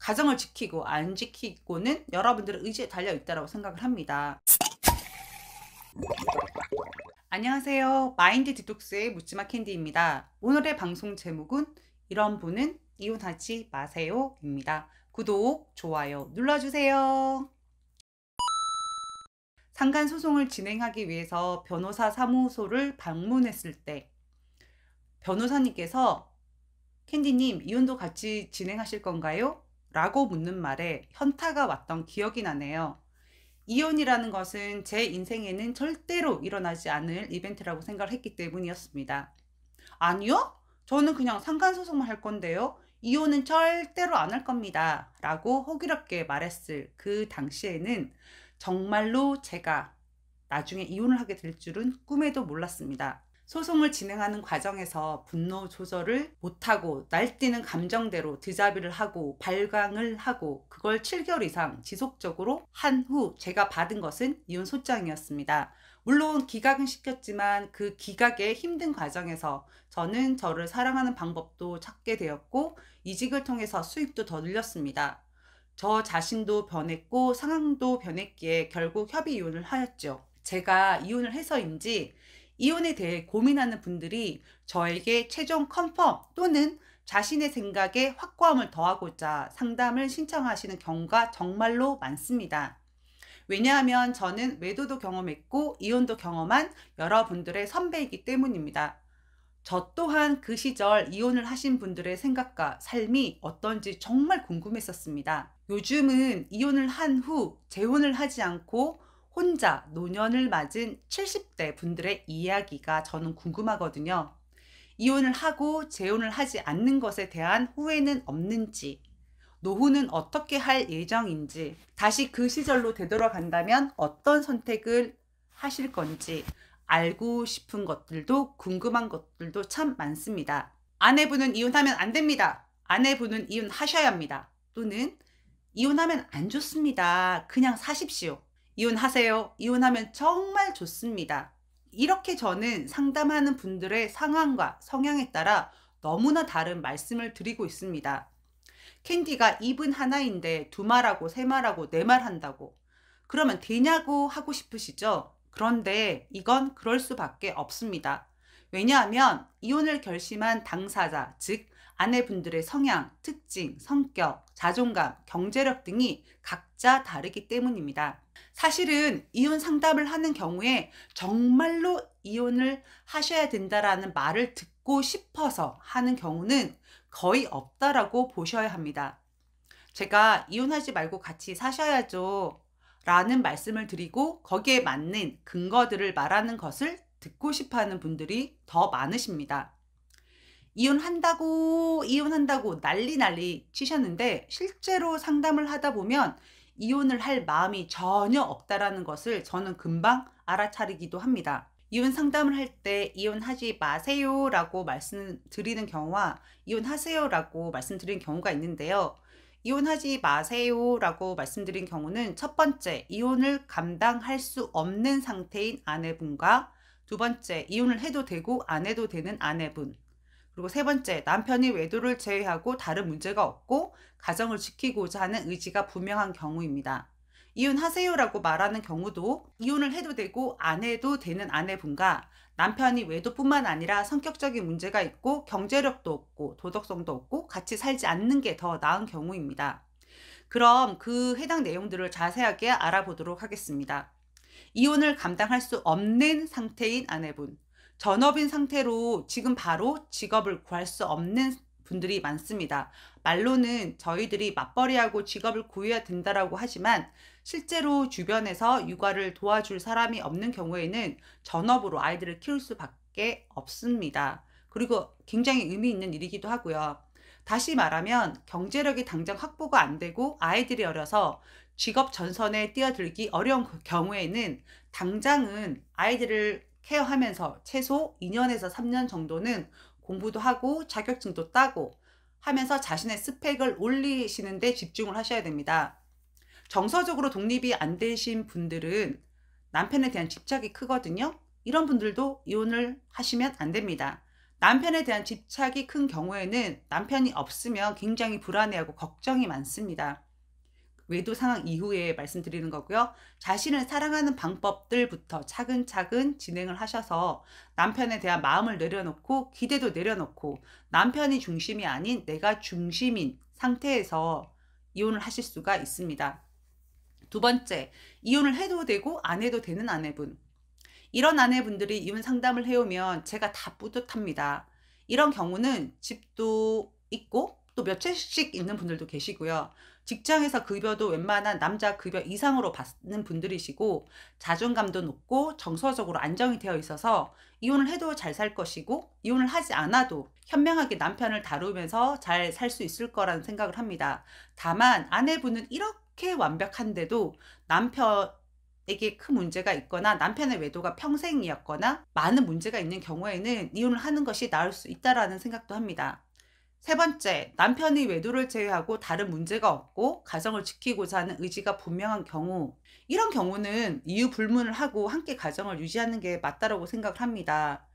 가정을 지키고 안 지키고는 여러분들의 의지에 달려 있다고 생각을 합니다. 안녕하세요. 마인드 디톡스의 묻지마 캔디입니다. 오늘의 방송 제목은 이런 분은 이혼하지 마세요 입니다. 구독, 좋아요 눌러주세요. 상간소송을 진행하기 위해서 변호사 사무소를 방문했을 때 변호사님께서 캔디님 이혼도 같이 진행하실 건가요? 라고 묻는 말에 현타가 왔던 기억이 나네요. 이혼이라는 것은 제 인생에는 절대로 일어나지 않을 이벤트라고 생각을 했기 때문이었습니다. 아니요? 저는 그냥 상간소송만 할 건데요. 이혼은 절대로 안 할 겁니다. 라고 호기롭게 말했을 그 당시에는 정말로 제가 나중에 이혼을 하게 될 줄은 꿈에도 몰랐습니다. 소송을 진행하는 과정에서 분노 조절을 못하고 날뛰는 감정대로 드자비를 하고 발광을 하고 그걸 7개월 이상 지속적으로 한 후 제가 받은 것은 이혼 소장이었습니다. 물론 기각은 시켰지만 그 기각의 힘든 과정에서 저는 저를 사랑하는 방법도 찾게 되었고 이직을 통해서 수입도 더 늘렸습니다. 저 자신도 변했고 상황도 변했기에 결국 협의 이혼을 하였죠. 제가 이혼을 해서인지 이혼에 대해 고민하는 분들이 저에게 최종 컨펌 또는 자신의 생각에 확고함을 더하고자 상담을 신청하시는 경우가 정말로 많습니다. 왜냐하면 저는 외도도 경험했고 이혼도 경험한 여러분들의 선배이기 때문입니다. 저 또한 그 시절 이혼을 하신 분들의 생각과 삶이 어떤지 정말 궁금했었습니다. 요즘은 이혼을 한 후 재혼을 하지 않고 혼자 노년을 맞은 70대 분들의 이야기가 저는 궁금하거든요. 이혼을 하고 재혼을 하지 않는 것에 대한 후회는 없는지, 노후는 어떻게 할 예정인지, 다시 그 시절로 되돌아간다면 어떤 선택을 하실 건지 알고 싶은 것들도 궁금한 것들도 참 많습니다. 아내분은 이혼하면 안 됩니다. 아내분은 이혼하셔야 합니다. 또는 이혼하면 안 좋습니다. 그냥 사십시오. 이혼하세요. 이혼하면 정말 좋습니다. 이렇게 저는 상담하는 분들의 상황과 성향에 따라 너무나 다른 말씀을 드리고 있습니다. 캔디가 입은 하나인데 두 말하고 세 말하고 네 말 한다고 그러면 되냐고 하고 싶으시죠? 그런데 이건 그럴 수밖에 없습니다. 왜냐하면 이혼을 결심한 당사자, 즉 아내분들의 성향, 특징, 성격, 자존감, 경제력 등이 각자 다르기 때문입니다. 사실은 이혼 상담을 하는 경우에 정말로 이혼을 하셔야 된다라는 말을 듣고 싶어서 하는 경우는 거의 없다라고 보셔야 합니다. 제가 이혼하지 말고 같이 사셔야죠 라는 말씀을 드리고 거기에 맞는 근거들을 말하는 것을 듣고 싶어 하는 분들이 더 많으십니다. 이혼한다고 난리 치셨는데 실제로 상담을 하다 보면 이혼을 할 마음이 전혀 없다라는 것을 저는 금방 알아차리기도 합니다. 이혼 상담을 할 때 이혼하지 마세요 라고 말씀드리는 경우와 이혼하세요 라고 말씀드리는 경우가 있는데요. 이혼하지 마세요 라고 말씀드린 경우는 첫 번째, 이혼을 감당할 수 없는 상태인 아내분과 두 번째, 이혼을 해도 되고 안 해도 되는 아내분, 그리고 세 번째, 남편이 외도를 제외하고 다른 문제가 없고 가정을 지키고자 하는 의지가 분명한 경우입니다. 이혼하세요라고 말하는 경우도 이혼을 해도 되고 안 해도 되는 아내분과 남편이 외도뿐만 아니라 성격적인 문제가 있고 경제력도 없고 도덕성도 없고 같이 살지 않는 게 더 나은 경우입니다. 그럼 그 해당 내용들을 자세하게 알아보도록 하겠습니다. 이혼을 감당할 수 없는 상태인 아내분, 전업인 상태로 지금 바로 직업을 구할 수 없는 분들이 많습니다. 말로는 저희들이 맞벌이하고 직업을 구해야 된다라고 하지만 실제로 주변에서 육아를 도와줄 사람이 없는 경우에는 전업으로 아이들을 키울 수밖에 없습니다. 그리고 굉장히 의미 있는 일이기도 하고요. 다시 말하면 경제력이 당장 확보가 안 되고 아이들이 어려서 직업 전선에 뛰어들기 어려운 경우에는 당장은 아이들을 케어하면서 최소 2년에서 3년 정도는 공부도 하고 자격증도 따고 하면서 자신의 스펙을 올리시는 데 집중을 하셔야 됩니다. 정서적으로 독립이 안 되신 분들은 남편에 대한 집착이 크거든요. 이런 분들도 이혼을 하시면 안 됩니다. 남편에 대한 집착이 큰 경우에는 남편이 없으면 굉장히 불안해하고 걱정이 많습니다. 외도 상황 이후에 말씀드리는 거고요. 자신을 사랑하는 방법들부터 차근차근 진행을 하셔서 남편에 대한 마음을 내려놓고 기대도 내려놓고 남편이 중심이 아닌 내가 중심인 상태에서 이혼을 하실 수가 있습니다. 두 번째, 이혼을 해도 되고 안 해도 되는 아내분. 이런 아내분들이 이혼 상담을 해오면 제가 다 뿌듯합니다. 이런 경우는 집도 있고 또 몇 채씩 있는 분들도 계시고요. 직장에서 급여도 웬만한 남자 급여 이상으로 받는 분들이시고 자존감도 높고 정서적으로 안정이 되어 있어서 이혼을 해도 잘 살 것이고 이혼을 하지 않아도 현명하게 남편을 다루면서 잘 살 수 있을 거라는 생각을 합니다. 다만 아내분은 이렇게 완벽한데도 남편에게 큰 문제가 있거나 남편의 외도가 평생이었거나 많은 문제가 있는 경우에는 이혼을 하는 것이 나을 수 있다라는 생각도 합니다. 세 번째, 남편이 외도를 제외하고 다른 문제가 없고 가정을 지키고자 하는 의지가 분명한 경우, 이런 경우는 이유 불문을 하고 함께 가정을 유지하는 게 맞다라고 생각을 합니다.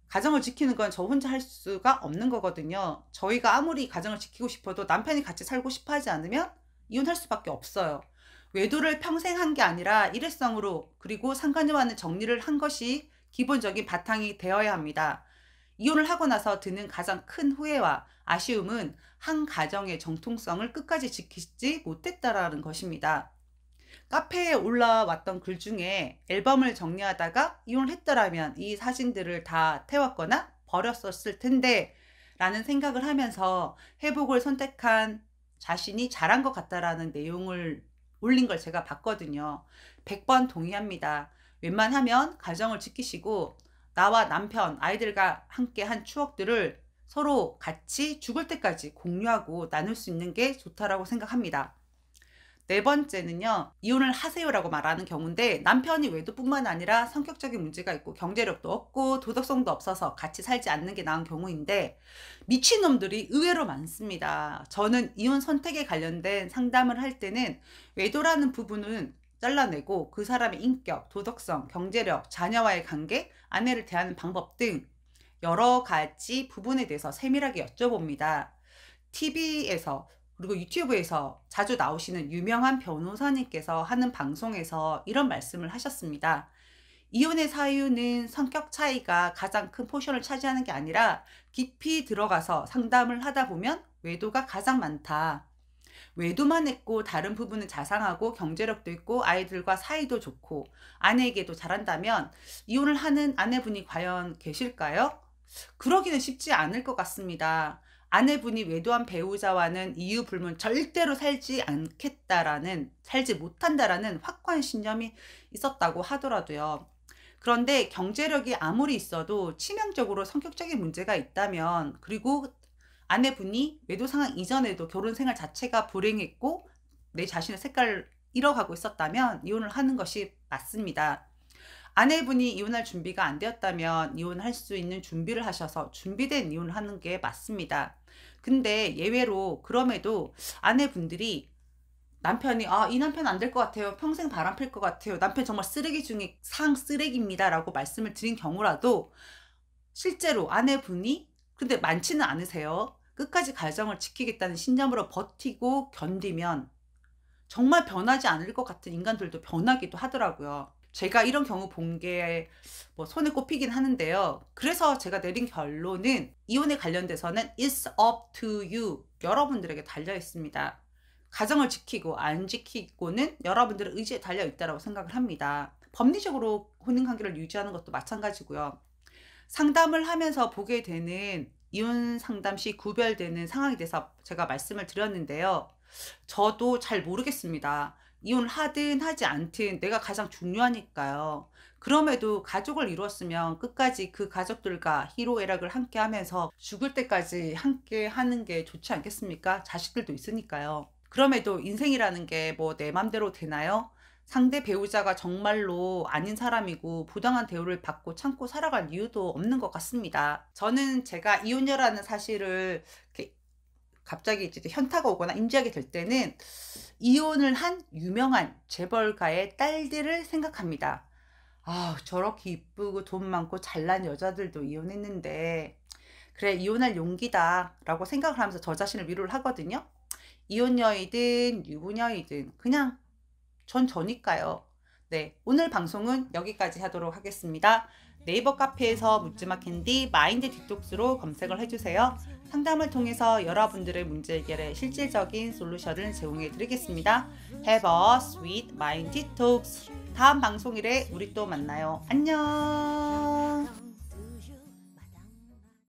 가정을 지키는 건 저 혼자 할 수가 없는 거거든요. 저희가 아무리 가정을 지키고 싶어도 남편이 같이 살고 싶어 하지 않으면 이혼할 수밖에 없어요. 외도를 평생 한 게 아니라 일회성으로 그리고 상관녀와는 정리를 한 것이 기본적인 바탕이 되어야 합니다. 이혼을 하고 나서 드는 가장 큰 후회와 아쉬움은 한 가정의 정통성을 끝까지 지키지 못했다라는 것입니다. 카페에 올라왔던 글 중에 앨범을 정리하다가 이혼을 했더라면 이 사진들을 다 태웠거나 버렸었을 텐데 라는 생각을 하면서 회복을 선택한 자신이 잘한 것 같다라는 내용을 올린 걸 제가 봤거든요. 100번 동의합니다. 웬만하면 가정을 지키시고 나와 남편, 아이들과 함께 한 추억들을 서로 같이 죽을 때까지 공유하고 나눌 수 있는 게 좋다라고 생각합니다. 네 번째는요, 이혼을 하세요라고 말하는 경우인데 남편이 외도뿐만 아니라 성격적인 문제가 있고 경제력도 없고 도덕성도 없어서 같이 살지 않는 게 나은 경우인데 미친놈들이 의외로 많습니다. 저는 이혼 선택에 관련된 상담을 할 때는 외도라는 부분은 잘라내고 그 사람의 인격, 도덕성, 경제력, 자녀와의 관계, 아내를 대하는 방법 등 여러 가지 부분에 대해서 세밀하게 여쭤봅니다. TV에서 그리고 유튜브에서 자주 나오시는 유명한 변호사님께서 하는 방송에서 이런 말씀을 하셨습니다. 이혼의 사유는 성격 차이가 가장 큰 포션을 차지하는 게 아니라 깊이 들어가서 상담을 하다 보면 외도가 가장 많다. 외도만 했고 다른 부분은 자상하고 경제력도 있고 아이들과 사이도 좋고 아내에게도 잘한다면 이혼을 하는 아내분이 과연 계실까요? 그러기는 쉽지 않을 것 같습니다. 아내분이 외도한 배우자와는 이유 불문 절대로 살지 않겠다라는, 살지 못한다라는 확고한 신념이 있었다고 하더라도요. 그런데 경제력이 아무리 있어도 치명적으로 성격적인 문제가 있다면, 그리고 아내분이 외도 상황 이전에도 결혼 생활 자체가 불행했고 내 자신의 색깔을 잃어가고 있었다면 이혼을 하는 것이 맞습니다. 아내분이 이혼할 준비가 안 되었다면 이혼할 수 있는 준비를 하셔서 준비된 이혼을 하는 게 맞습니다. 근데 예외로 그럼에도 아내분들이 남편이 이 남편 안 될 것 같아요. 평생 바람필 것 같아요. 남편 정말 쓰레기 중에 상 쓰레기입니다. 라고 말씀을 드린 경우라도 실제로 아내분이 근데 많지는 않으세요. 끝까지 가정을 지키겠다는 신념으로 버티고 견디면 정말 변하지 않을 것 같은 인간들도 변하기도 하더라고요. 제가 이런 경우 본 게 뭐 손에 꼽히긴 하는데요. 그래서 제가 내린 결론은 이혼에 관련돼서는 It's up to you. 여러분들에게 달려 있습니다. 가정을 지키고 안 지키고는 여러분들의 의지에 달려 있다고 생각을 합니다. 법리적으로 혼인관계를 유지하는 것도 마찬가지고요. 상담을 하면서 보게 되는 이혼 상담 시 구별되는 상황에 대해서 제가 말씀을 드렸는데요. 저도 잘 모르겠습니다. 이혼을 하든 하지 않든 내가 가장 중요하니까요. 그럼에도 가족을 이루었으면 끝까지 그 가족들과 희로애락을 함께 하면서 죽을 때까지 함께 하는 게 좋지 않겠습니까? 자식들도 있으니까요. 그럼에도 인생이라는 게 뭐 내 맘대로 되나요? 상대 배우자가 정말로 아닌 사람이고 부당한 대우를 받고 참고 살아갈 이유도 없는 것 같습니다. 저는 제가 이혼녀라는 사실을 이렇게 갑자기 이제 현타가 오거나 인지하게 될 때는 이혼을 한 유명한 재벌가의 딸들을 생각합니다. 저렇게 이쁘고 돈 많고 잘난 여자들도 이혼했는데 그래, 이혼할 용기다 라고 생각을 하면서 저 자신을 위로를 하거든요. 이혼녀이든 유부녀이든 그냥 전 저니까요. 네, 오늘 방송은 여기까지 하도록 하겠습니다. 네이버 카페에서 묻지마 캔디 마인드 디톡스로 검색을 해주세요. 상담을 통해서 여러분들의 문제 해결에 실질적인 솔루션을 제공해 드리겠습니다. Have a sweet mind detox. 다음 방송일에 우리 또 만나요. 안녕.